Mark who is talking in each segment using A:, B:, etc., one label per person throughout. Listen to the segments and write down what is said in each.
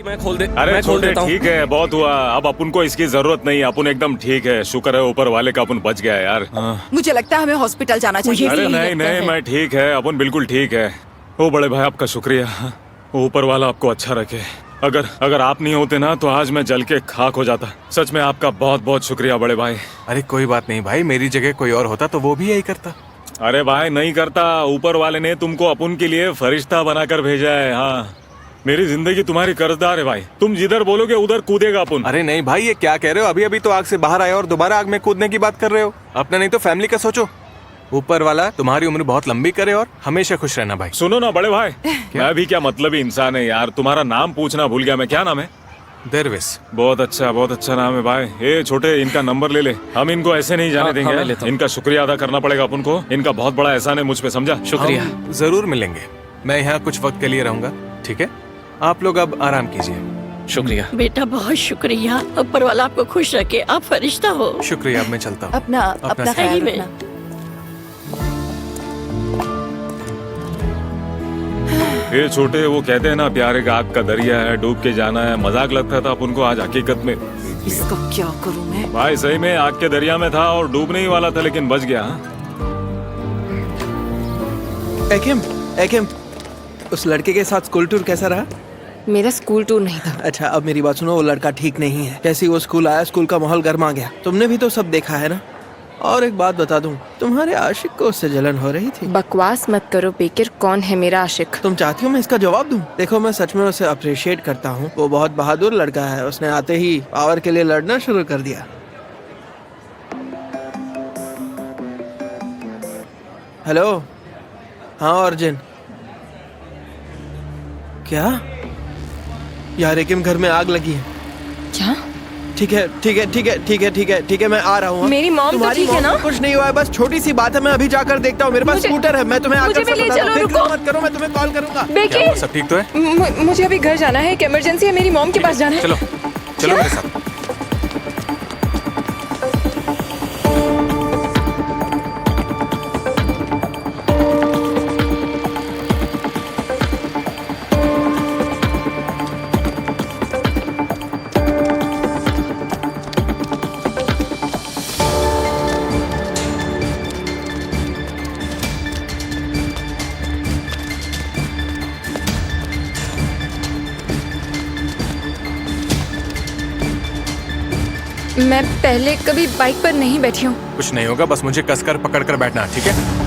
A: मैं खोल दे।
B: अरे
A: मैं खोल
B: छोटे
A: देता हूँ।
B: ठीक है, बहुत हुआ। अब अपन को इसकी जरूरत नहीं, अपन एकदम ठीक है। शुक्र है ऊपर वाले का अपन बच गया यार।
C: मुझे लगता है हमें हॉस्पिटल जाना चाहिए।
B: अरे नहीं नहीं, मैं ठीक है, अपन बिल्कुल ठीक है। ओ बड़े भाई आपका शुक्रिया, ऊपर वाला आपको अच्छा रखे। अगर आप नहीं होते ना तो आज मैं जल के खाक हो जाता। सच में आपका बहुत बहुत शुक्रिया बड़े भाई।
D: अरे कोई बात नहीं भाई, मेरी जगह कोई और होता तो वो भी यही करता।
B: अरे भाई नहीं करता, ऊपर वाले ने तुमको अपन के लिए फरिश्ता बनाकर भेजा है। हाँ, मेरी जिंदगी तुम्हारी कर्जदार है भाई। तुम जिधर बोलोगे उधर कूदेगा अपन।
D: अरे नहीं भाई, ये क्या कह रहे हो? अभी अभी तो आग से बाहर आए और दोबारा आग में कूदने की बात कर रहे हो। अपना नहीं तो फैमिली का सोचो। ऊपर वाला तुम्हारी उम्र बहुत लंबी करे और हमेशा खुश रहना भाई।
B: सुनो ना बड़े भाई, मैं भी क्या मतलबी इंसान है यार। तुम्हारा नाम पूछना भूल गया मैं, क्या नाम है?
D: दरवेश।
B: बहुत अच्छा नाम है भाई। ए छोटे, इनका नंबर ले ले, हम इनको ऐसे नहीं जाने
A: हाँ, मैं
B: देंगे।
A: लेता हूँ।
B: इनका शुक्रिया अदा करना पड़ेगा अपन को। इनका बहुत बड़ा एहसान है मुझ पे, समझा?
A: शुक्रिया।
D: हम जरूर मिलेंगे। मैं यहाँ कुछ वक्त के लिए रहूंगा, ठीक है? आप लोग अब आराम कीजिए।
A: शुक्रिया।
E: बेटा बहुत शुक्रिया, ऊपर वाला आपको खुश रखे, आप फरिश्ता हो।
D: शुक्रिया, अब मैं चलता हूँ।
C: अपना
D: ख्याल
C: ख्याल
E: में।
C: रखना।
B: ये छोटे, वो कहते हैं ना प्यार एक आग का दरिया है, डूब के जाना है। मजाक लगता था अपन को, आज हकीकत में
C: इसका क्या करूं मैं?
B: भाई सही में आग के दरिया में था और डूबने ही वाला था, लेकिन बच गया।
F: एकिम, उस लड़के के साथ स्कूल टूर कैसा रहा?
G: मेरा स्कूल टूर नहीं था।
F: अच्छा, अब मेरी बात सुनो, वो लड़का ठीक नहीं है। जैसे ही वो स्कूल आया, स्कूल का माहौल गर्मा गया। तुमने भी तो सब देखा है ना। और एक बात बता दूं, तुम्हारे आशिक को उससे जलन हो रही थी।
G: बकवास मत करो बेकिर, कौन है मेरा आशिक?
F: तुम चाहती हो मैं इसका जवाब दूं? देखो, मैं सच में उसे अप्रिशिएट करता हूँ। वो बहुत बहादुर लड़का है। उसने आते ही पावर के लिए लड़ना शुरू कर दिया। हेलो, हाँ अर्जुन। क्या यार, एकिम घर में आग लगी है।
G: क्या?
F: ठीक है, मैं आ रहा हूँ।
G: मेरी मॉम तो
F: तुम्हारी
G: ठीक है
F: मॉम
G: ना?
F: को कुछ नहीं हुआ है, बस छोटी सी बात है। मैं अभी जाकर देखता हूँ। मेरे पास
G: मुझे-
F: स्कूटर है, मैं तुम्हें आकर
G: मुझे भी
F: सब
G: ले
F: बताता हूँ।
G: चलो,
F: फिक्र
G: रुको।
F: मत करो, मैं तुम्हें कॉल करूंगा।
D: क्या
G: बेकिर,
D: हुआ, सब ठीक तो है?
G: मुझे अभी घर जाना है, एक इमरजेंसी है, मेरी मॉम के पास जाना है।
D: चलो चलो मेरे साथ।
G: मैं पहले कभी बाइक पर नहीं बैठी हूँ।
D: कुछ नहीं होगा, बस मुझे कसकर पकड़ कर बैठना, ठीक है?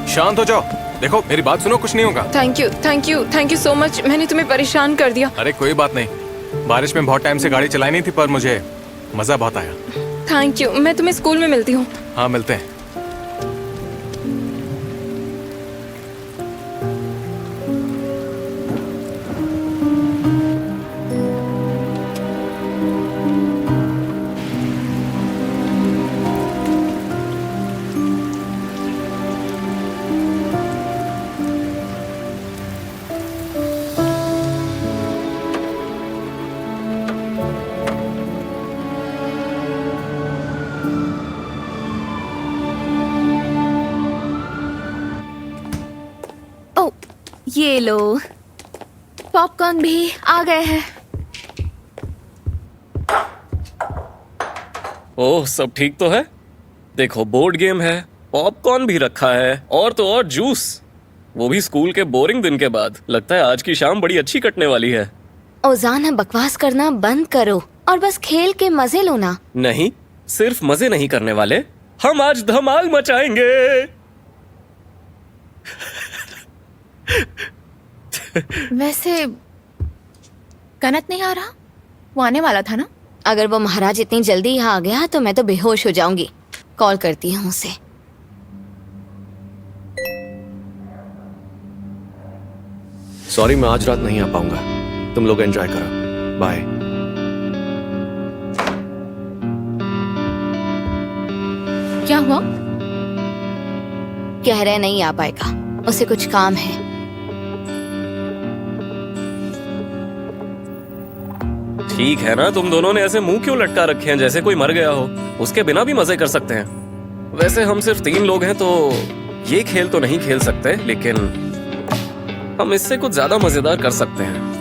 D: शांत हो जाओ। देखो मेरी बात सुनो, कुछ नहीं होगा।
G: Thank you so much. मैंने तुम्हें परेशान कर दिया।
D: अरे कोई बात नहीं, बारिश में बहुत टाइम से गाड़ी चलाई नहीं थी, पर मुझे मजा बहुत आया।
G: Thank you. मैं तुम्हें स्कूल में मिलती हूँ।
D: हाँ, मिलते हैं।
H: ओ, ये लो, पॉपकॉर्न भी आ गए हैं।
A: ओह, सब ठीक तो है। देखो बोर्ड गेम है, पॉपकॉर्न भी रखा है, और तो और जूस, वो भी स्कूल के बोरिंग दिन के बाद। लगता है आज की शाम बड़ी अच्छी कटने वाली है।
H: ओजाना, बकवास करना बंद करो और बस खेल के मजे लो ना।
A: नहीं, सिर्फ मजे नहीं करने वाले, हम आज धमाल मचाएंगे।
I: वैसे कनक नहीं आ रहा? वो आने वाला था ना?
H: अगर वो महाराज इतनी जल्दी यहाँ आ गया तो मैं तो बेहोश हो जाऊंगी। कॉल करती हूँ उसे।
J: सॉरी, मैं आज रात नहीं आ पाऊंगा। तुम लोग एंजॉय करो। बाय।
I: क्या हुआ?
H: कह रहे नहीं आ पाएगा, उसे कुछ काम है।
A: ठीक है ना, तुम दोनों ने ऐसे मुंह क्यों लटका रखे हैं जैसे कोई मर गया हो? उसके बिना भी मजे कर सकते हैं। वैसे हम सिर्फ 3 लोग हैं तो ये खेल तो नहीं खेल सकते, लेकिन हम इससे कुछ ज्यादा मजेदार कर सकते हैं।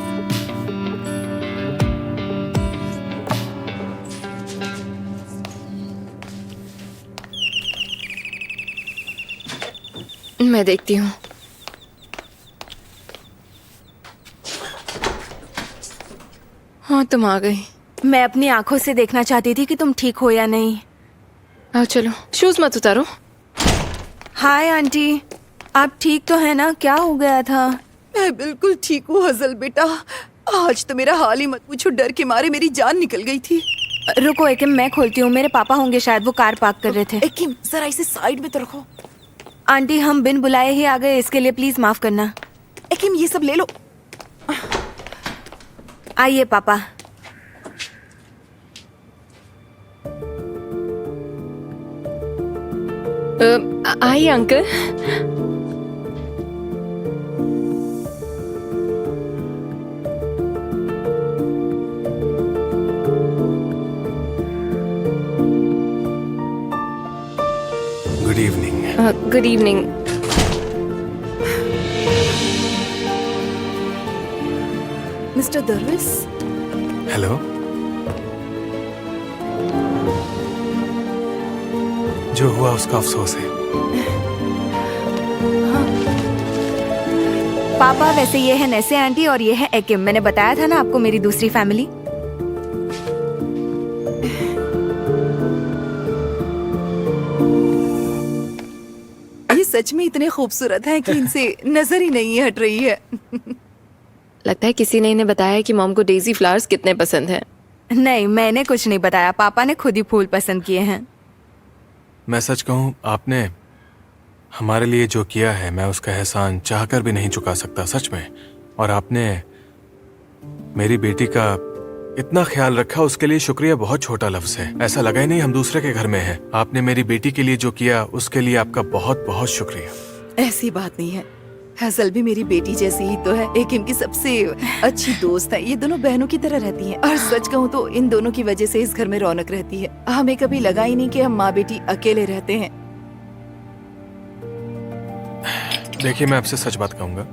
G: मैं देखती हूँ। हाँ, तुम आ गई।
C: मैं अपनी आंखों से देखना चाहती थी कि तुम ठीक हो या नहीं।
G: आओ चलो, शूज मत उतारो।
C: हाय आंटी, आप ठीक तो है ना? क्या हो गया था? मैं बिल्कुल ठीक हूँ हजल बेटा। आज तो मेरा हाल ही मत पूछो, डर के मारे मेरी जान निकल गई थी। रुको एकिम, मैं खोलती हूँ। मेरे पापा होंगे शायद, वो कार पार्क कर रहे थे। एकिम जरा इसे साइड में तो रखो। आंटी, हम बिन बुलाए ही आ गए, इसके लिए प्लीज माफ करना। एकिम ये सब ले लो। आइए पापा।
G: आइए uncle.
D: Good evening.
G: Good evening.
C: Mister दरवेश।
D: हेलो। जो हुआ उसका अफसोस है।
C: पापा, वैसे ये है नैसे आंटी और ये है एकिम। मैंने बताया था ना आपको मेरी दूसरी फैमिली। ये सच में इतने खूबसूरत हैं कि इनसे नजर ही नहीं हट रही है।
G: लगता है किसी ने इन्हें बताया कि मॉम को डेजी फ्लावर्स कितने पसंद हैं।
C: नहीं, मैंने कुछ नहीं बताया, पापा ने खुद ही फूल पसंद किए हैं।
D: मैं सच कहूं, आपने हमारे लिए जो किया है मैं उसका एहसान चाहकर भी नहीं चुका सकता, सच में। और आपने मेरी बेटी का इतना ख्याल रखा, उसके लिए शुक्रिया बहुत छोटा लफ्ज है। ऐसा लगा ही नहीं हम दूसरे के घर में हैं। आपने मेरी बेटी के लिए जो किया उसके लिए आपका बहुत बहुत शुक्रिया।
C: ऐसी बात नहीं है, हसल भी मेरी बेटी जैसी ही तो है, एक इनकी सबसे अच्छी दोस्त है। ये दोनों बहनों की तरह रहती हैं और सच कहूँ तो इन दोनों की वजह से इस घर में रौनक रहती है। हमें कभी लगा ही नहीं कि हम माँ बेटी अकेले रहते हैं।
D: देखिए, मैं आपसे सच बात कहूंगा,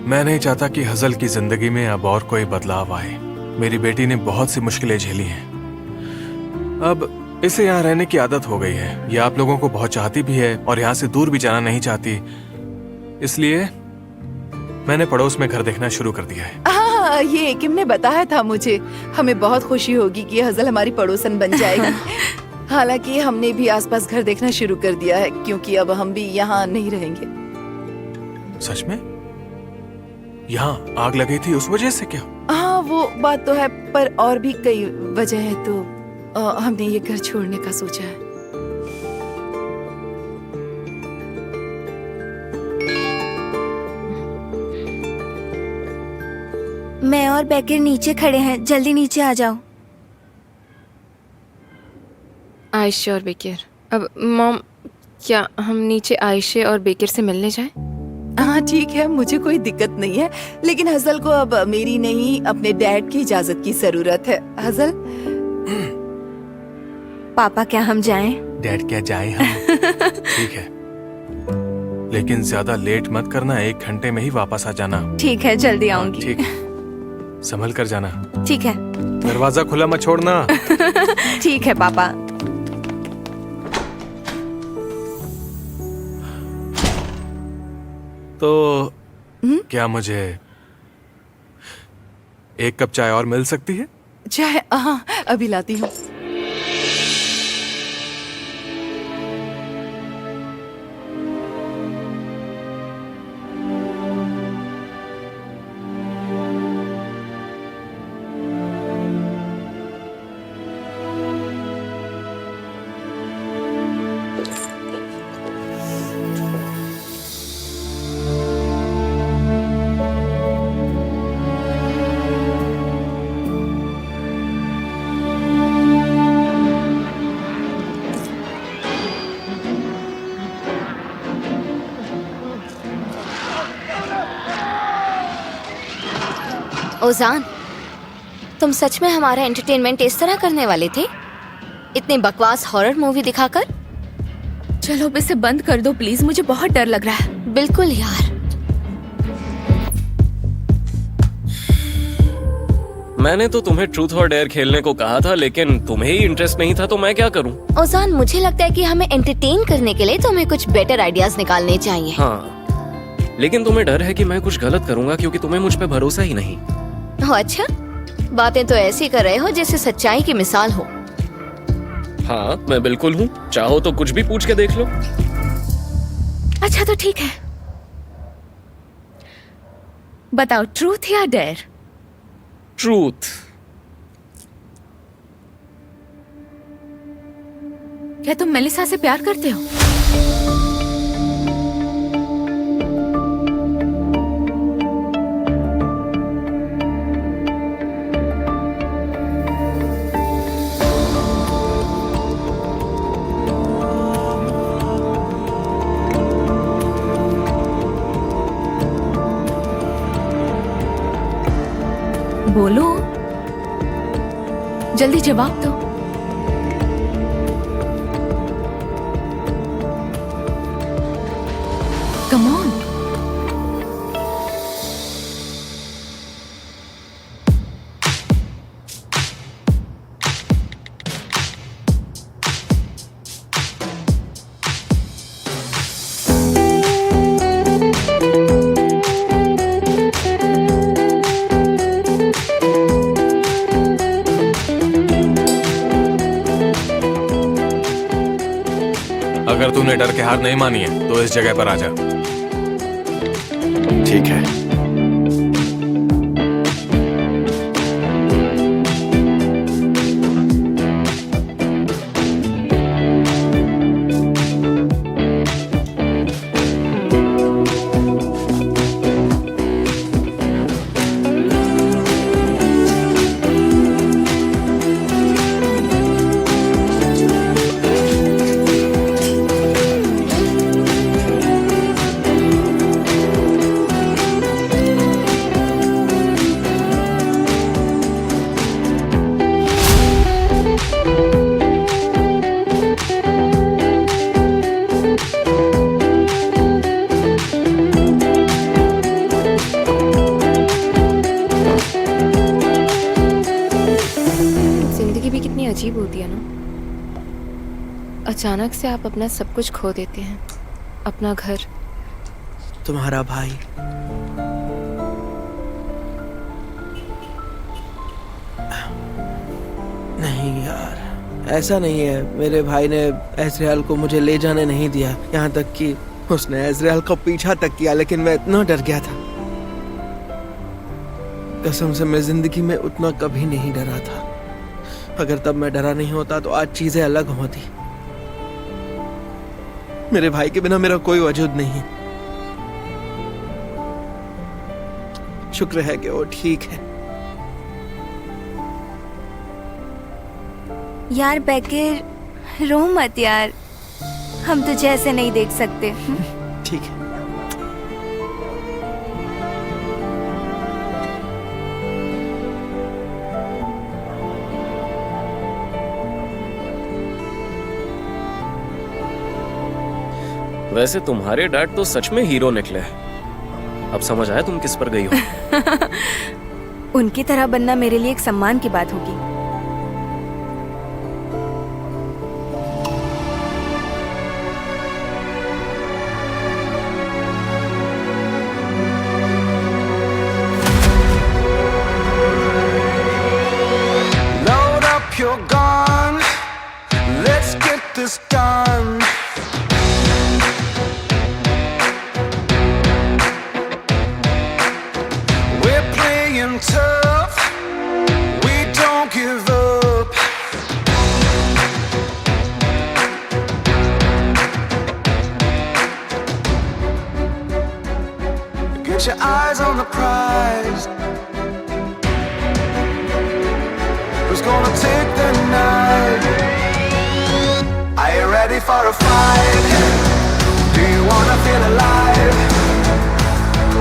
D: मैं नहीं चाहता कि हजल की जिंदगी में अब और कोई बदलाव आए। मेरी बेटी ने बहुत सी मुश्किलें झेली हैं। अब इसे यहाँ रहने की आदत हो गई है। ये आप लोगों को बहुत चाहती भी है और यहाँ से दूर भी जाना नहीं चाहती। इसलिए मैंने पड़ोस में घर देखना शुरू कर दिया है।
C: हाँ, ये एकिम ने बताया था मुझे। हमें बहुत खुशी होगी कि हजल हमारी पड़ोसन बन जाएगी। हालांकि हमने भी आसपास घर देखना शुरू कर दिया है, क्योंकि अब हम भी यहाँ नहीं रहेंगे।
D: सच में? यहाँ आग लगी थी उस वजह से क्या?
C: हाँ, वो बात तो है, पर और भी कई वजह है, तो हमने ये घर छोड़ने का सोचा है।
H: मैं और बेकर नीचे खड़े हैं, जल्दी नीचे आ जाओ।
G: आयशे और बेकर। अब मॉम, क्या हम नीचे आयशे और बेकर से मिलने जाएं?
C: हाँ ठीक है, मुझे कोई दिक्कत नहीं है, लेकिन हजल को अब मेरी नहीं अपने डैड की इजाजत की जरूरत है। हजल, पापा क्या हम जाएं?
D: डैड क्या जाएं हम? ठीक है, लेकिन ज्यादा लेट मत करना, 1 घंटे में ही वापस आ जाना।
C: ठीक है, जल्दी आऊंगी।
D: ठीक है, संभल कर जाना।
C: ठीक है।
D: दरवाजा खुला मत छोड़ना।
C: ठीक है पापा।
D: तो क्या मुझे एक कप चाय और मिल सकती है?
C: चाय हाँ अभी लाती हूँ।
H: ओजान, तुम सच में हमारा एंटरटेनमेंट इस तरह करने वाले थे? इतनी बकवास हॉरर मूवी दिखाकर?
I: चलो अब इसे बंद कर दो प्लीज, मुझे बहुत डर लग रहा है।
H: बिल्कुल यार।
A: मैंने तो तुम्हें ट्रूथ और डेयर खेलने को कहा था, लेकिन तुम्हें ही इंटरेस्ट नहीं था, तो मैं क्या करूं?
H: ओजान, मुझे लगता है कि हमें एंटरटेन करने के लिए तुम्हें कुछ बेटर आइडियाज निकालने चाहिए।
A: हाँ, लेकिन तुम्हें डर है कि मैं कुछ गलत करूंगा क्योंकि तुम्हें मुझ पे भरोसा ही नहीं।
H: ओह अच्छा, बातें तो ऐसी कर रहे हो जैसे सच्चाई की मिसाल हो।
A: हाँ, मैं बिल्कुल हूँ। चाहो तो कुछ भी पूछ के देख लो।
I: अच्छा तो ठीक है, बताओ ट्रूथ या डेयर?
A: ट्रूथ।
I: क्या तुम मेलिसा से प्यार करते हो? बोलो, जल्दी जवाब दो। Come on.
D: अगर तूने डर के हार नहीं मानी है तो इस जगह पर आ जा।
J: ठीक है।
G: अजीब होती है ना, अचानक से आप अपना सब कुछ खो देते हैं, अपना घर,
F: तुम्हारा भाई। नहीं यार, ऐसा नहीं है। मेरे भाई ने एजराइल को मुझे ले जाने नहीं दिया, यहाँ तक कि उसने एजराइल का पीछा तक किया, लेकिन मैं इतना डर गया था। कसम से मैं जिंदगी में उतना कभी नहीं डरा था। अगर तब मैं डरा नहीं होता तो आज चीजें अलग होती। मेरे भाई के बिना मेरा कोई वजूद नहीं है। शुक्र है कि वो ठीक है।
H: यार बेकर, रो मत यार, हम तुझे ऐसे नहीं देख सकते।
F: ठीक है।
A: वैसे तुम्हारे डैड तो सच में हीरो निकले। अब समझ आया तुम किस पर गई हो।
H: उनकी तरह बनना मेरे लिए एक सम्मान की बात होगी।
K: Get your eyes on the prize. Who's gonna take the night? Are you ready for a fight? Do you wanna feel alive?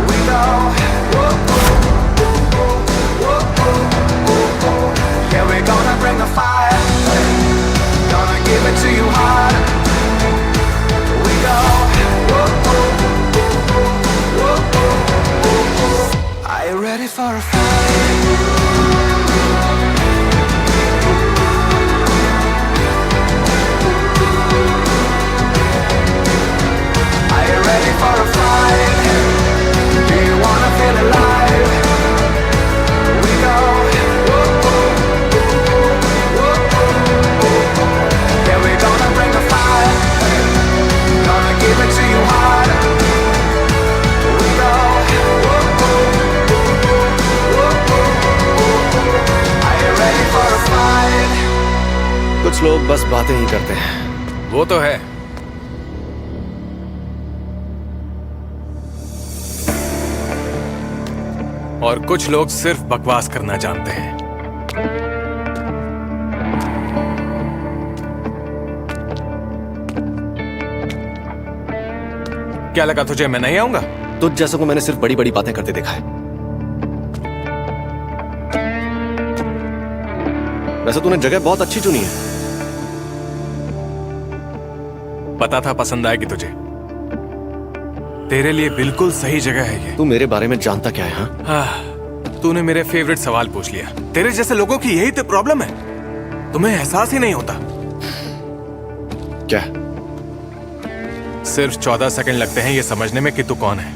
K: We go. Whoa, whoa, whoa, whoa, whoa, whoa, whoa. Yeah, we're gonna bring the fire. Gonna give it to you hard. We go. Whoa, whoa, whoa, whoa, whoa, whoa. Are you ready for a fight? Ready for a fight? Do you wanna feel alive? We go. Whoa, whoa, whoa, whoa, whoa. Yeah, we're gonna bring the fire. Gonna give it to you hard. We go. Whoa, whoa, whoa, whoa. Are you ready for a fight?
J: कुछ लोग बस बातें ही करते हैं।
D: वो तो है, और कुछ लोग सिर्फ बकवास करना जानते हैं। क्या लगा तुझे मैं नहीं आऊंगा?
J: तुझ जैसे को मैंने सिर्फ बड़ी बड़ी बातें करते देखा है। वैसे तूने जगह बहुत अच्छी चुनी है।
D: पता था पसंद आएगी तुझे। तेरे लिए बिल्कुल सही जगह है ये।
J: तू मेरे बारे में जानता क्या है? हाँ,
D: तूने मेरे फेवरेट सवाल पूछ लिया। तेरे जैसे लोगों की यही तो प्रॉब्लम है, तुम्हें एहसास ही नहीं होता।
J: क्या?
D: सिर्फ 14 सेकंड लगते हैं ये समझने में कि तू कौन है,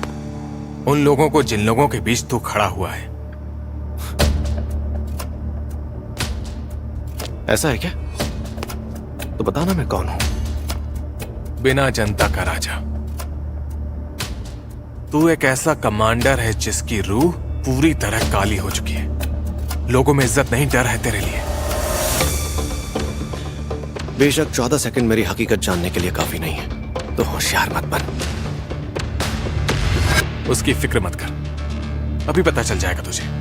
D: उन लोगों को जिन लोगों के बीच तू खड़ा हुआ है।
J: ऐसा है क्या? तो बताना मैं कौन हूं।
D: बिना जनता का राजा। तू एक ऐसा कमांडर है जिसकी रूह पूरी तरह काली हो चुकी है। लोगों में इज्जत नहीं, डर है तेरे लिए।
J: बेशक 14 सेकंड मेरी हकीकत जानने के लिए काफी नहीं है, तो होशियार मत बन।
D: उसकी फिक्र मत कर, अभी पता चल जाएगा तुझे।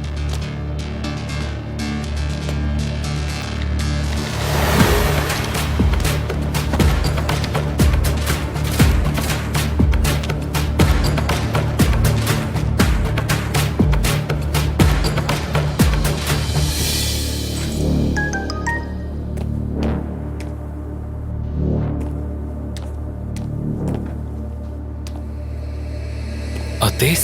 A: अतीस,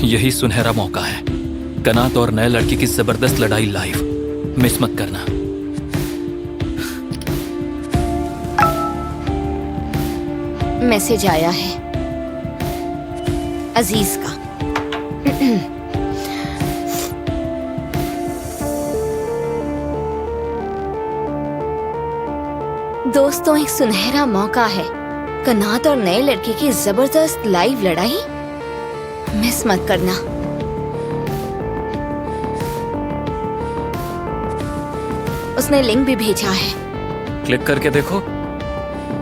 L: यही सुनहरा मौका है। कनात और नए लड़की की जबरदस्त लड़ाई लाइव, मिस मत करना।
H: मैसेज आया है अजीज का। दोस्तों, एक सुनहरा मौका है। कनात और नए लड़के की जबरदस्त लाइव लड़ाई मिस मत करना। उसने लिंक भी भेजा है,
A: क्लिक करके देखो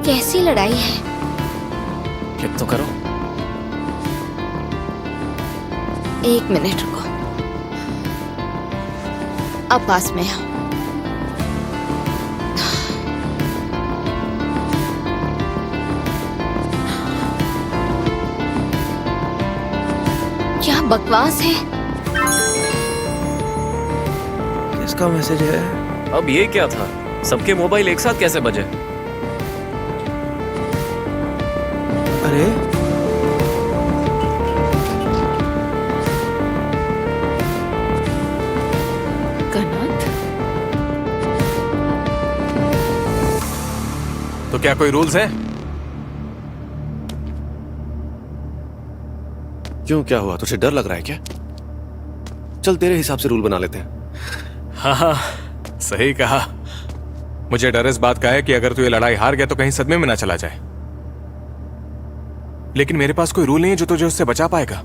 H: कैसी लड़ाई है।
A: क्लिक तो करो।
H: 1 मिनट रुको, अब पास में आओ। क्या बकवास है।
F: किसका मैसेज है?
A: अब ये क्या था? सबके मोबाइल एक साथ कैसे बजे?
F: अरे
E: कनात,
D: तो क्या कोई रूल्स हैं?
J: क्यों, क्या हुआ? तुझे डर लग रहा है क्या? चल तेरे हिसाब से रूल बना लेते हैं।
D: हाँ हाँ, सही कहा। मुझे डर इस बात का है कि अगर तू ये लड़ाई हार गया तो कहीं सदमे में ना चला जाए। लेकिन मेरे पास कोई रूल नहीं है जो तुझे उससे बचा पाएगा।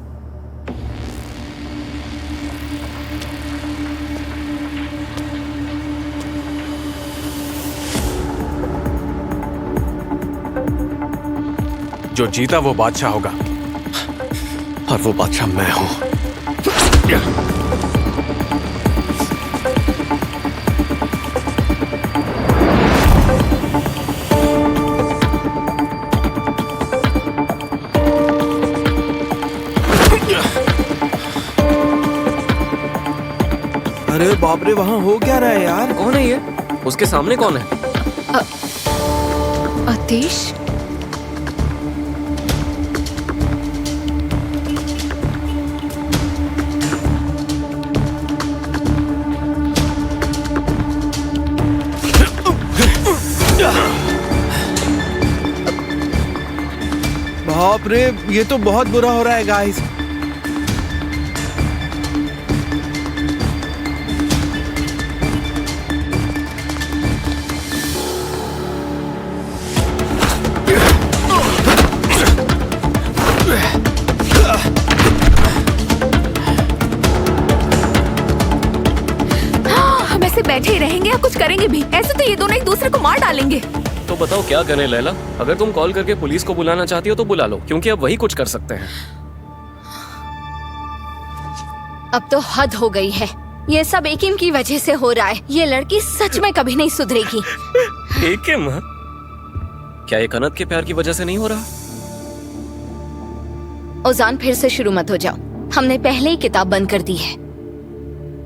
D: जो जीता वो बादशाह होगा,
J: और वो बादशाह मैं हूं।
F: अरे बाप रे, वहाँ हो क्या रहा है यार?
A: कौन है ये? उसके सामने कौन है?
G: आतिश,
F: बाप रे, ये तो बहुत बुरा हो रहा है गाइस।
I: हम ऐसे बैठे ही रहेंगे या कुछ करेंगे भी? ऐसे तो ये दोनों एक दूसरे को मार डालेंगे।
A: तो बताओ क्या करें लैला? अगर तुम कॉल करके पुलिस को बुलाना चाहती हो तो बुला लो, क्योंकि अब वही कुछ कर सकते हैं।
H: अब तो हद हो गई है। ये सब एकिम की वजह से हो रहा है। ये लड़की सच में कभी नहीं सुधरेगी।
A: एकिम? क्या ये कनत के प्यार की वजह से नहीं हो रहा?
H: ओजान, फिर से शुरू मत हो जाओ। हमने पहले ही किताब बंद कर दी है।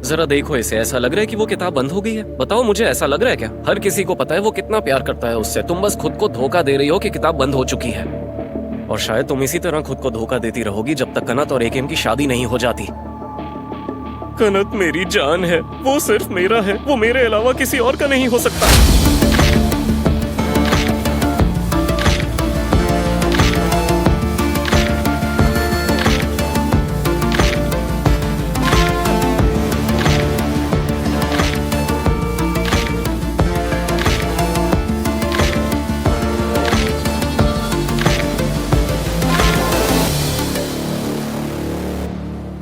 A: जरा देखो इसे, ऐसा लग रहा है कि वो किताब बंद हो गई है। बताओ मुझे, ऐसा लग रहा है क्या? हर किसी को पता है वो कितना प्यार करता है उससे। तुम बस खुद को धोखा दे रही हो कि किताब बंद हो चुकी है, और शायद तुम इसी तरह खुद को धोखा देती रहोगी जब तक कनत और एकिम की शादी नहीं हो जाती। कनत मेरी जान है, वो सिर्फ मेरा है, वो मेरे अलावा किसी और का नहीं हो सकता।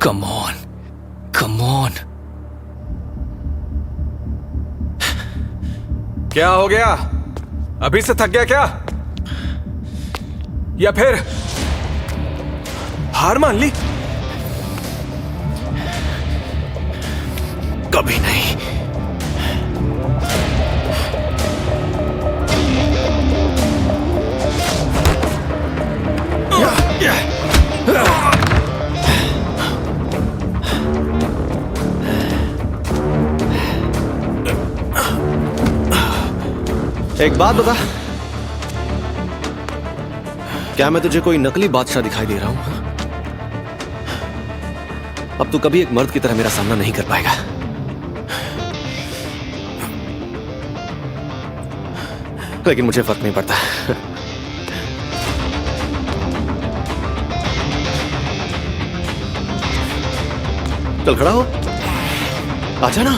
L: Come on, come on.
D: क्या हो गया? अभी से थक गया क्या? या फिर हार मान ली?
J: कभी नहीं। एक बात बता, क्या मैं तुझे कोई नकली बादशाह दिखाई दे रहा हूं? अब तू कभी एक मर्द की तरह मेरा सामना नहीं कर पाएगा। लेकिन मुझे फर्क नहीं पड़ता। चल खड़ा हो, आजा ना,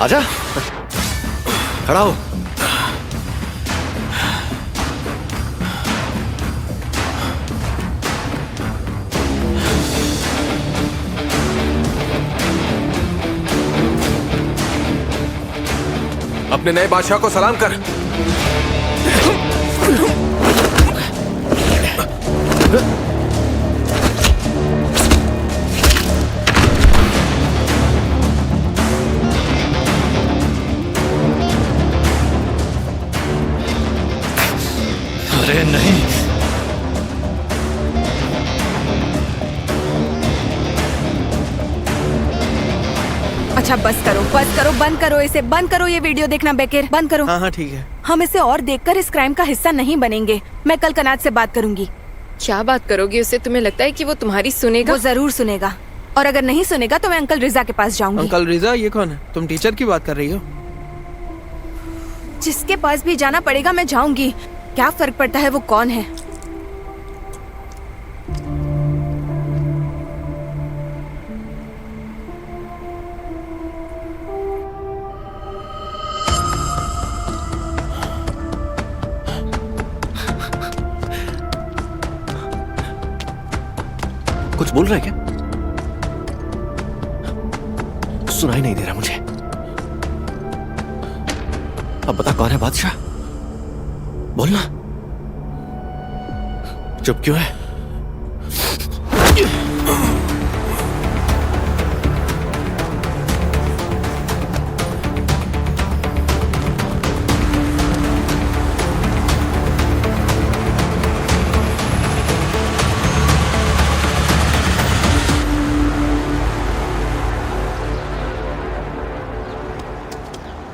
J: आजा, खड़ा हो।
D: अपने नए बादशाह को सलाम कर।
L: अरे नहीं,
C: अच्छा बस करो, बस करो, बंद करो इसे, बंद करो ये वीडियो देखना बेकर, बंद करो।
F: हाँ हाँ ठीक है।
C: हम इसे और देखकर इस क्राइम का हिस्सा नहीं बनेंगे। मैं कल कनात से बात करूंगी।
G: क्या बात करोगी उससे? तुम्हें लगता है कि वो तुम्हारी सुनेगा?
C: वो जरूर सुनेगा, और अगर नहीं सुनेगा तो मैं अंकल रिजा के पास जाऊंगी।
F: अंकल रिजा? ये कौन है? तुम टीचर की बात कर रही हो?
C: जिसके पास भी जाना पड़ेगा मैं जाऊंगी। क्या फर्क पड़ता है वो कौन है?
J: बोल रहा है क्या? सुनाई नहीं दे रहा मुझे। अब बता कौन है बादशाह? बोलना। चुप क्यों है?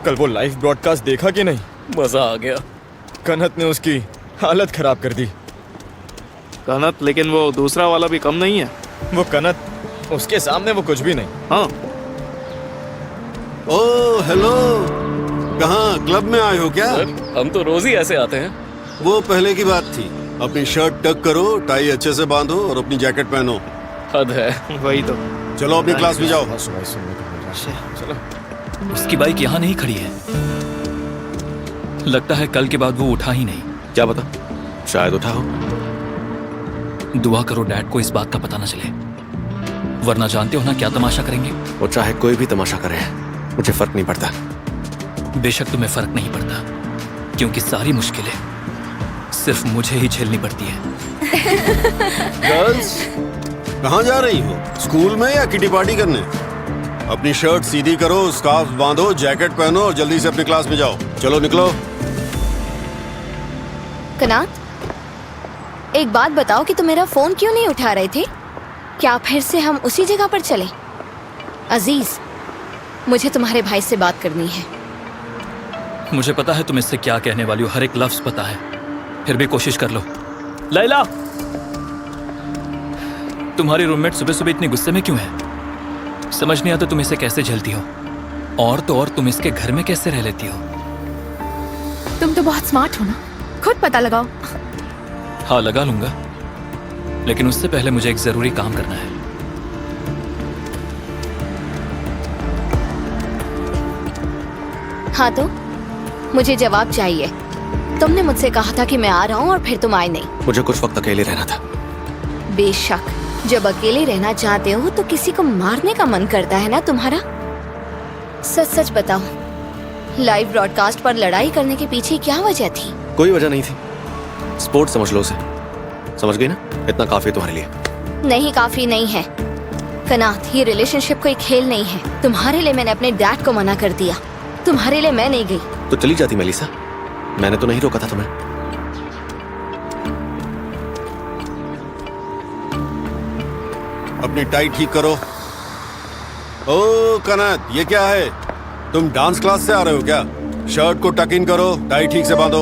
M: कल वो लाइव ब्रॉडकास्ट देखा कि नहीं?
A: मजा आ गया।
M: कनत ने उसकी हालत खराब कर दी।
N: कनत, लेकिन वो दूसरा वाला भी कम नहीं है।
M: वो कनत, उसके सामने वो कुछ भी नहीं।
N: हाँ।
O: ओह हेलो, कहाँ क्लब में आए हो क्या?
A: सर, हम तो रोज ही ऐसे आते हैं।
O: वो पहले की बात थी। अपनी शर्ट टक करो, टाई अच्छे से बांधो और अपनी जैकेट पहनो।
A: हद है।
N: वही तो।
O: चलो अपनी क्लास में जाओ।
N: चलो।
L: उसकी बाइक यहाँ नहीं खड़ी है। लगता है कल के बाद वो उठा ही नहीं।
J: क्या पता, शायद उठा हो।
L: दुआ करो डैड को इस बात का पता न चले, वरना जानते हो ना क्या तमाशा करेंगे।
J: वो चाहे कोई भी तमाशा करे, मुझे फर्क नहीं पड़ता।
L: बेशक तुम्हें फर्क नहीं पड़ता, क्योंकि सारी मुश्किलें सिर्फ मुझे ही झेलनी पड़ती है।
O: गर्ल्स, कहाँ जा रही हो? स्कूल में या किटी पार्टी करने? अपनी शर्ट सीधी करो, स्कार्फ बांधो, जैकेट पहनो और जल्दी से अपनी क्लास में जाओ। चलो निकलो।
H: कनात, एक बात बताओ कि तुम मेरा फोन क्यों नहीं उठा रहे थे? क्या फिर से हम उसी जगह पर चले? अजीज, मुझे तुम्हारे भाई से बात करनी है।
L: मुझे पता है तुम इससे क्या कहने वाली हो, हर एक लफ्ज पता है, फिर भी कोशिश कर लो। लैला, तुम्हारी रूममेट सुबह सुबह इतनी गुस्से में क्यों है? समझ नहीं आता तुम इसे कैसे झेलती हो, और तो और तुम इसके घर में कैसे रह लेती हो?
I: तुम तो बहुत स्मार्ट हो ना, खुद पता लगाओ।
L: हाँ, लगा लूंगा, लेकिन उससे पहले मुझे एक जरूरी काम करना है।
H: हाँ तो मुझे जवाब चाहिए। तुमने मुझसे कहा था कि मैं आ रहा हूँ और फिर तुम आए नहीं।
J: मुझे कुछ वक्त अकेले रहना था।
H: बेशक, जब अकेले रहना चाहते हो तो किसी को मारने का मन करता है ना तुम्हारा? सच सच बताओ, लाइव ब्रॉडकास्ट पर लड़ाई करने के पीछे क्या वजह थी?
J: कोई वजह नहीं थी। स्पोर्ट समझ लो उसे। समझ गई ना? इतना काफी है तुम्हारे लिए।
H: नहीं, काफी नहीं है कनात। ये रिलेशनशिप कोई खेल नहीं है। तुम्हारे लिए मैंने अपने डैड को मना कर दिया, तुम्हारे लिए मैं नहीं गई।
J: तो चली जाती मेलिसा, मैंने तो नहीं रोका था तुम्हें।
O: अपनी टाई ठीक करो। ओ कनत, ये क्या है? तुम डांस क्लास से आ रहे हो क्या? शर्ट को टक इन करो, टाई ठीक से बांधो।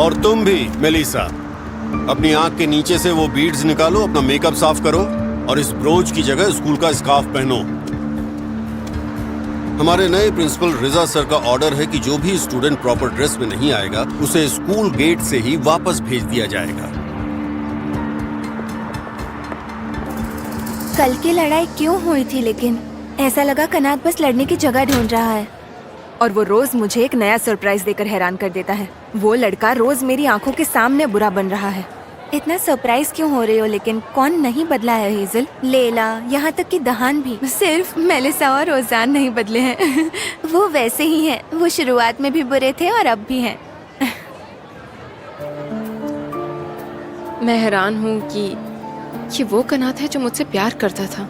O: और तुम भी मेलिसा, अपनी आंख के नीचे से वो बीड्स निकालो, अपना मेकअप साफ करो और इस ब्रोच की जगह स्कूल का स्कार्फ पहनो। हमारे नए प्रिंसिपल रिजा सर का ऑर्डर है कि जो भी स्टूडेंट प्रॉपर ड्रेस में नहीं आएगा उसे स्कूल गेट से ही वापस भेज दिया जाएगा।
C: कल की लड़ाई क्यों हुई थी? लेकिन ऐसा लगा कनात बस लड़ने की जगह ढूंढ रहा है, और वो रोज मुझे एक नया सरप्राइज देकर हैरान कर देता है। वो लड़का रोज मेरी आंखों के सामने बुरा बन रहा है। इतना सरप्राइज क्यों हो रही हो? लेकिन कौन नहीं बदला है हेजल? लेला, यहाँ तक कि दहान भी। सिर्फ मेलिसा और ओजान नहीं बदले हैं। वो वैसे ही हैं। वो शुरुआत में भी बुरे थे और अब भी हैं।
G: मैं हैरान हूँ कि ये वो कनात है जो मुझसे प्यार करता था।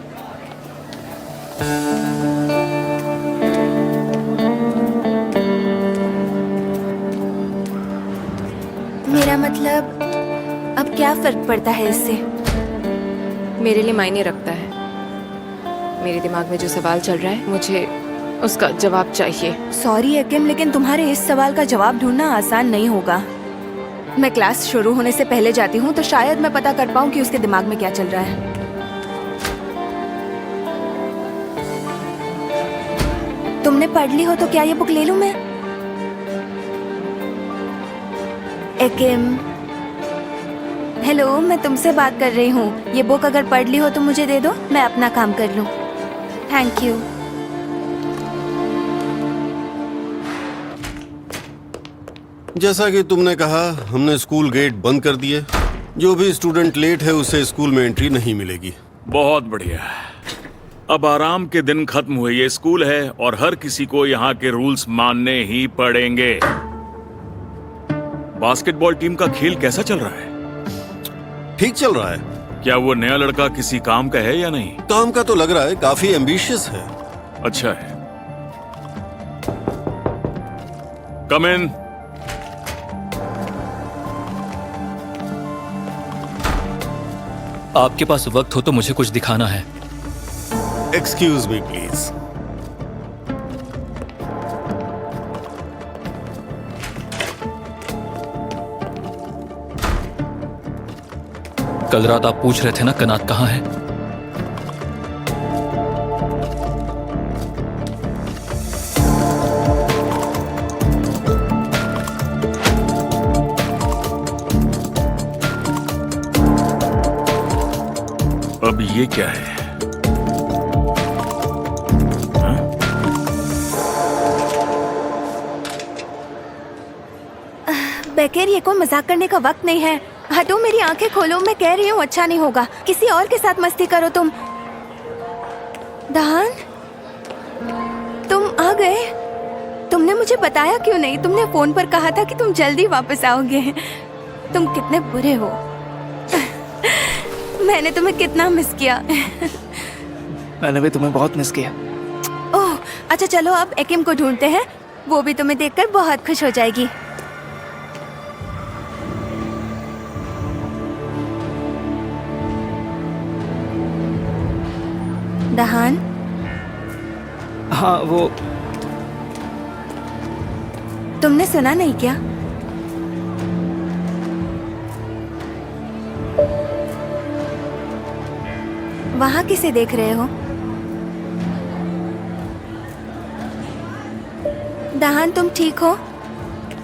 C: मेरा मतलब, अब क्या फर्क पड़ता है इससे?
G: मेरे लिए मायने रखता है। मेरे दिमाग में जो सवाल चल रहा है, मुझे उसका जवाब चाहिए।
C: सॉरी अकिम, लेकिन तुम्हारे इस सवाल का जवाब ढूंढना आसान नहीं होगा। मैं क्लास शुरू होने से पहले जाती हूँ तो शायद मैं पता कर पाऊँ कि उसके दिमाग में क्या चल रहा है। तुमने पढ़ ली हो तो क्या ये बुक ले लूं मैं? अकिम, हेलो, मैं तुमसे बात कर रही हूँ। ये बुक अगर पढ़ ली हो तो मुझे दे दो, मैं अपना काम कर लूँ। Thank you.
O: जैसा कि तुमने कहा, हमने स्कूल गेट बंद कर दिए। जो भी स्टूडेंट लेट है उसे स्कूल में एंट्री नहीं मिलेगी।
B: बहुत बढ़िया। अब आराम के दिन खत्म हुए। ये स्कूल है और हर किसी को यहाँ के रूल्स मानने ही पड़ेंगे। बास्केटबॉल टीम का खेल कैसा चल रहा है?
O: ठीक चल रहा है।
B: क्या वो नया लड़का किसी काम का है या नहीं?
O: काम का तो लग रहा है, काफी एम्बिशियस है।
B: अच्छा है। कम इन।
L: आपके पास वक्त हो तो मुझे कुछ दिखाना है।
O: Excuse me please.
L: कल रात आप पूछ रहे थे ना कनात कहाँ है?
B: अब ये क्या है?
C: बेकर, ये कोई मजाक करने का वक्त नहीं है। हटो, मेरी आंखें खोलो। मैं कह रही हूँ अच्छा नहीं होगा। किसी और के साथ मस्ती करो तुम। दहान, तुम आ गए। तुमने मुझे बताया क्यों नहीं? तुमने फोन पर कहा था कि तुम जल्दी वापस आओगे। तुम कितने बुरे हो। मैंने तुम्हें कितना मिस किया।
N: मैंने भी तुम्हें बहुत मिस किया।
C: ओह, अच्छा चलो अब एकिम को ढूंढते हैं। वो भी तुम्हें देखकर बहुत खुश हो जाएगी। दहान,
N: हाँ वो
C: तुमने सुना नहीं क्या? वहां किसे देख रहे हो? दहान, तुम ठीक हो?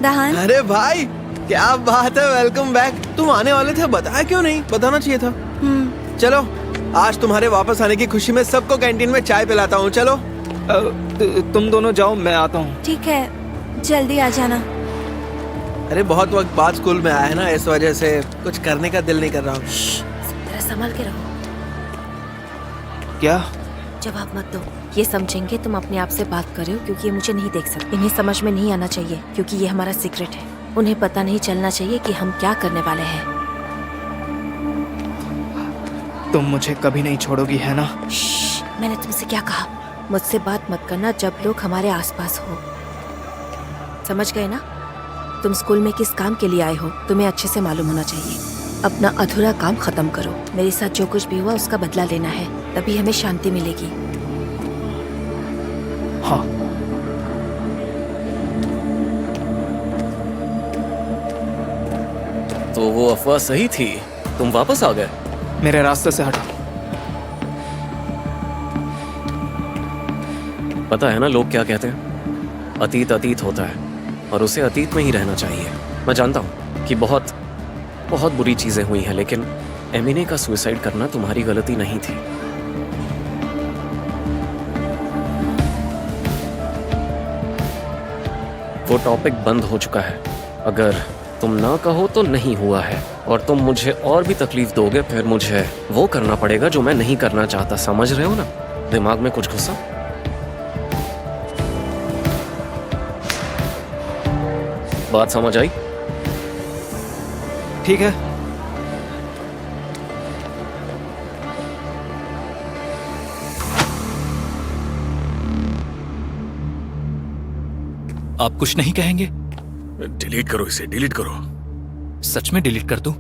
C: दहान,
F: अरे भाई क्या बात है, वेलकम बैक। तुम आने वाले थे, बताया क्यों नहीं? बताना चाहिए था। चलो, आज तुम्हारे वापस आने की खुशी में सबको कैंटीन में चाय पिलाता हूँ। चलो
N: तुम दोनों जाओ, मैं आता हूँ।
C: ठीक है, जल्दी आ जाना।
F: अरे बहुत वक्त बाद स्कूल में आया है ना, इस वजह से कुछ करने का दिल नहीं कर रहा हूँ।
G: जरा संभल के रहो।
N: क्या?
G: जवाब मत दो। ये समझेंगे तुम अपने आप से बात कर रहे हो क्योंकि ये मुझे नहीं देख सकते। इन्हें समझ में नहीं आना चाहिए क्योंकि ये हमारा सीक्रेट है। उन्हें पता नहीं चलना चाहिए कि हम क्या करने वाले हैं।
N: तुम मुझे कभी नहीं छोड़ोगी, है ना?
G: मैंने तुमसे क्या कहा? मुझसे बात मत करना जब लोग हमारे आसपास हो। समझ गए ना? तुम स्कूल में किस काम के लिए आए हो तुम्हें अच्छे से मालूम होना चाहिए। अपना अधूरा काम खत्म करो। मेरे साथ जो कुछ भी हुआ उसका बदला लेना है, तभी हमें शांति मिलेगी।
N: हाँ।
A: तो वो अफवाह सही थी, तुम वापस आ गए।
N: मेरे रास्ते से हटो।
A: पता है ना लोग क्या कहते हैं? अतीत अतीत होता है और उसे अतीत में ही रहना चाहिए। मैं जानता हूँ कि बहुत बहुत बुरी चीजें हुई हैं, लेकिन एमिने का सुसाइड करना तुम्हारी गलती नहीं थी। वो टॉपिक बंद हो चुका है। अगर तुम ना कहो तो नहीं हुआ है, और तुम मुझे और भी तकलीफ दोगे फिर मुझे वो करना पड़ेगा जो मैं नहीं करना चाहता। समझ रहे हो ना? दिमाग में कुछ घुसा? बात समझ आई?
N: ठीक है।
L: आप कुछ नहीं कहेंगे?
B: डिलीट करो इसे, डिलीट करो।
L: सच में डिलीट कर दूं?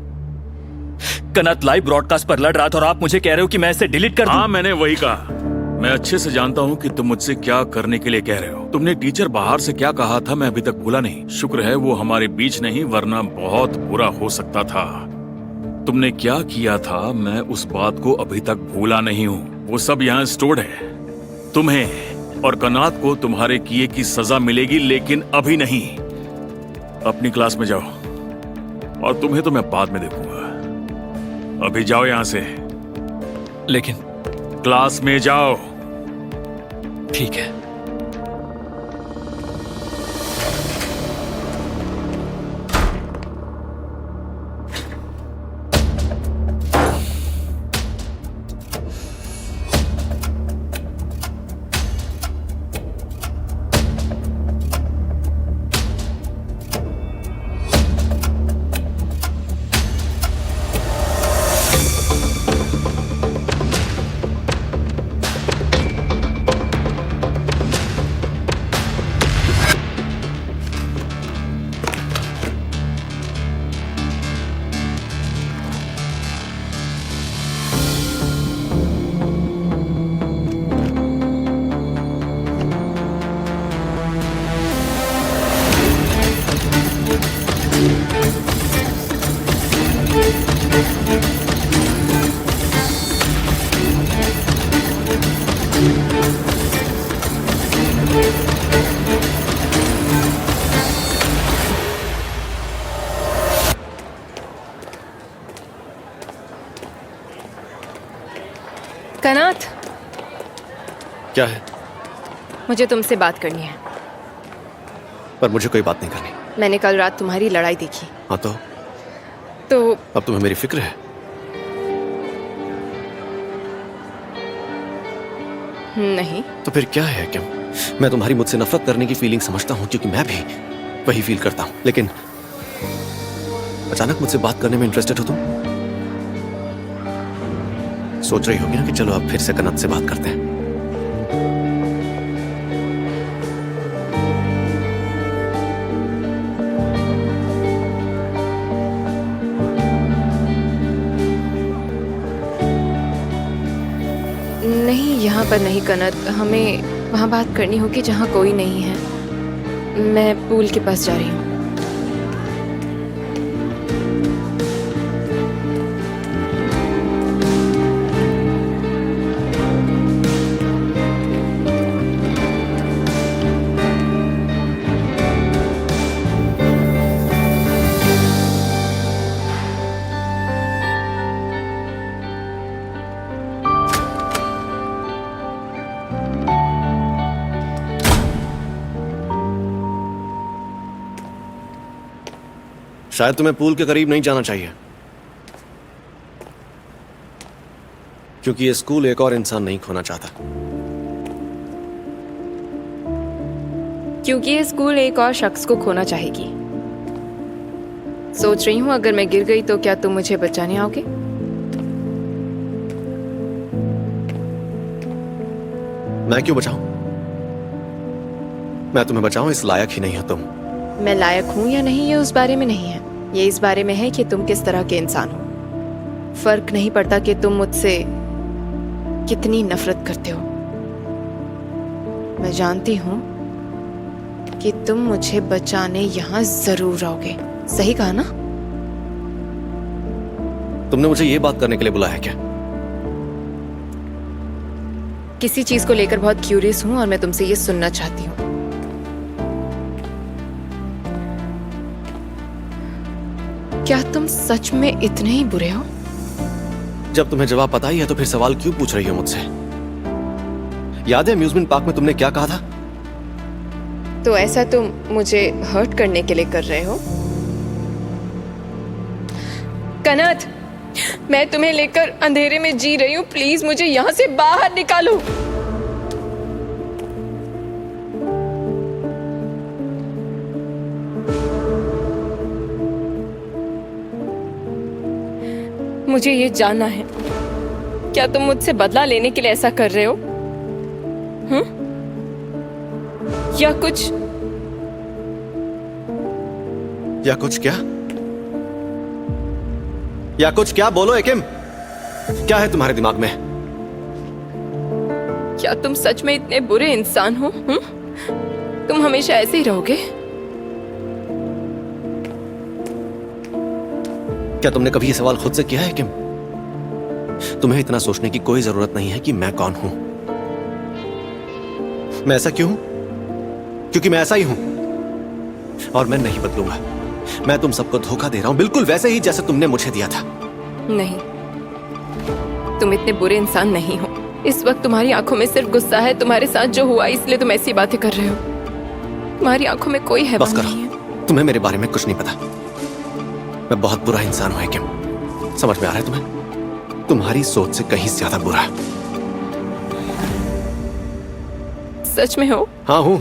L: कनत लाइव ब्रॉडकास्ट पर लड़ रहा था और आप मुझे कह रहे हो कि मैं इसे डिलीट कर दूं?
B: हाँ, मैंने वही कहा। मैं अच्छे से जानता हूँ कि तुम मुझसे क्या करने के लिए कह रहे हो। तुमने टीचर बाहर से क्या कहा था मैं अभी तक भूला नहीं। शुक्र है वो हमारे बीच नहीं, वरना बहुत बुरा हो सकता था। तुमने क्या किया था मैं उस बात को अभी तक भूला नहीं हूँ। वो सब यहाँ स्टोर्ड है। तुम्हें और कनात को तुम्हारे किए की सजा मिलेगी, लेकिन अभी नहीं। अपनी क्लास में जाओ, और तुम्हें तो मैं बाद में देखूंगा। अभी जाओ यहाँ से।
L: लेकिन
B: क्लास में जाओ।
L: ठीक है।
J: क्या है?
G: मुझे तुमसे बात करनी है।
J: पर मुझे कोई बात नहीं करनी।
G: मैंने कल रात तुम्हारी लड़ाई देखी।
J: हाँ तो अब तुम्हें मेरी फिक्र है?
G: नहीं।
J: तो फिर क्या है क्या? मैं तुम्हारी मुझसे नफरत करने की फीलिंग समझता हूँ, क्योंकि मैं भी वही फील करता हूँ, लेकिन अचानक मुझसे बात करने में इंटरेस्टेड हो तुम? सोच रही होगी ना कि चलो अब फिर से कनत से बात करते हैं।
G: नहीं, यहाँ पर नहीं कनत, हमें वहाँ बात करनी होगी जहाँ कोई नहीं है। मैं पूल के पास जा रही हूँ।
J: शायद तुम्हें पूल के करीब नहीं जाना चाहिए, क्योंकि ये स्कूल एक और इंसान नहीं खोना चाहता।
G: क्योंकि ये स्कूल एक और शख्स को खोना चाहेगी। सोच रही हूँ अगर मैं गिर गई तो क्या तुम मुझे बचाने आओगे?
J: मैं क्यों बचाऊं? मैं तुम्हें बचाऊं इस लायक ही नहीं हो तुम।
G: मैं लायक हूँ या नहीं ये उस बारे में नहीं है, ये इस बारे में है कि तुम किस तरह के इंसान हो। फर्क नहीं पड़ता कि तुम मुझसे कितनी नफरत करते हो। मैं जानती हूँ कि तुम मुझे बचाने यहाँ जरूर आओगे। सही कहा ना?
J: तुमने मुझे ये बात करने के लिए बुलाया क्या?
G: किसी चीज को लेकर बहुत क्यूरियस हूँ और मैं तुमसे ये सुनना चाहती हूँ। क्या तुम सच में इतने ही बुरे हो?
J: जब तुम्हें जवाब पता ही है तो फिर सवाल क्यों पूछ रही हो मुझसे? याद है अम्यूजमेंट पार्क में तुमने क्या कहा था?
G: तो ऐसा तुम मुझे हर्ट करने के लिए कर रहे हो? कनत, मैं तुम्हें लेकर अंधेरे में जी रही हूँ, प्लीज मुझे यहाँ से बाहर निकालो। मुझे ये जानना है, क्या तुम मुझसे बदला लेने के लिए ऐसा कर रहे हो? या कुछ
J: क्या? या कुछ क्या? बोलो एकिम, क्या है तुम्हारे दिमाग में?
G: क्या तुम सच में इतने बुरे इंसान हो? तुम हमेशा ऐसे ही रहोगे?
J: क्या तुमने कभी ये सवाल खुद से किया है किम? तुम्हें इतना सोचने की कोई जरूरत नहीं है कि मैं कौन हूं। मैं ऐसा क्यों हूं? क्योंकि मैं ऐसा ही हूं और मैं नहीं बदलूंगा। मैं तुम सबको धोखा दे रहा हूं, बिल्कुल वैसे ही जैसे तुमने मुझे दिया था।
G: नहीं, तुम इतने बुरे इंसान नहीं हो। इस वक्त तुम्हारी आंखों में सिर्फ गुस्सा है तुम्हारे साथ जो हुआ, इसलिए तुम ऐसी बातें कर रहे हो। तुम्हारी आंखों में कोई है
J: बस करो,
G: नहीं है।
J: तुम्हें मेरे बारे में कुछ नहीं पता। मैं बहुत बुरा इंसान हूं किम, समझ में आ रहा है तुम्हें? तुम्हारी सोच से कहीं ज्यादा बुरा।
G: सच में हो?
J: हाँ हूं।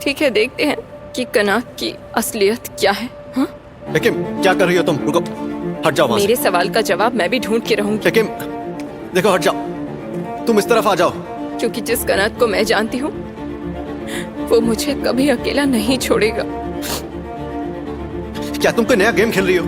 G: ठीक है, देखते हैं कि कनत की असलियत क्या है। हाँ?
J: लेकिन क्या कर रही हो तुम? रुको, हट जाओ वहां से।
G: मेरे सवाल का जवाब मैं भी ढूंढ के रहूंगी।
J: लेकिन देखो, हट जाओ, तुम इस तरफ आ जाओ।
G: क्योंकि जिस कनत को मैं जानती हूँ वो मुझे कभी अकेला नहीं छोड़ेगा।
J: क्या तुम कोई नया गेम खेल रही हो?